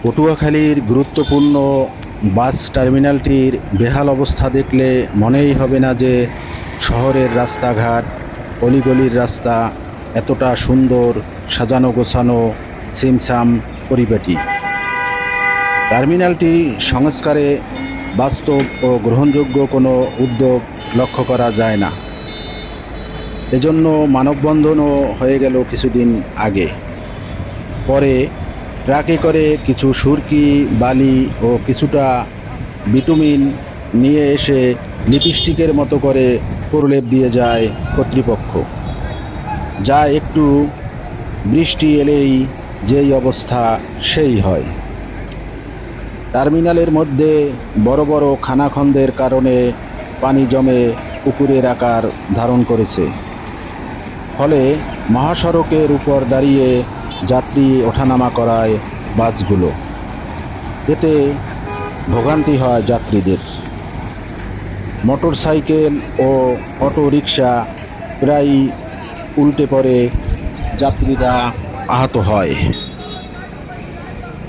পটুয়াখালীর গুরুত্বপূর্ণ বাস টার্মিনালটির বেহাল অবস্থা দেখলে মনেই হবে না যে শহরের রাস্তাঘাট, অলিগলির রাস্তা এতটা সুন্দর, সাজানো গোছানো, ছিমছাম পরিপাটি। টার্মিনালটি সংস্কারে বাস্তব ও গ্রহণযোগ্য কোনো উদ্যোগ লক্ষ্য করা যায় না। এজন্য মানববন্ধনও হয়ে গেল কিছুদিন আগে। পরে ট্রাকে করে কিছু সুরকি, বালি ও কিছুটা বিটুমিন নিয়ে এসে লিপস্টিকের মতো করে প্রলেপ দিয়ে যায় কর্তৃপক্ষ, যা একটু বৃষ্টি এলেই যেই অবস্থা সেই হয়। টার্মিনালের মধ্যে বড় বড় খানাখন্দের কারণে পানি জমে পুকুরের আকার ধারণ করেছে। ফলে মহাসড়কের উপর দাঁড়িয়ে যাত্রী ওঠানামা করায় বাসগুলো। এতে ভোগান্তি হয় যাত্রীদের। মোটরসাইকেল ও অটো রিকশা প্রায় উল্টে পড়ে যাত্রীরা আহত হয়।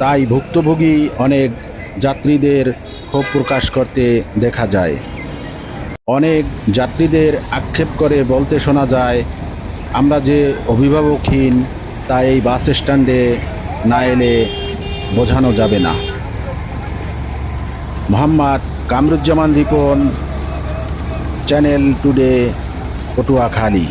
তাই ভুক্তভোগী অনেক যাত্রীদের ক্ষোভ প্রকাশ করতে দেখা যায়। অনেক যাত্রীদের আক্ষেপ করে বলতে শোনা যায়, আমরা যে অভিভাবকহীন তা এই বাস স্ট্যান্ডে না এলে বোঝানো যাবে না। Mohammad Kamruzzaman Ripon, channel today, Patuakhali.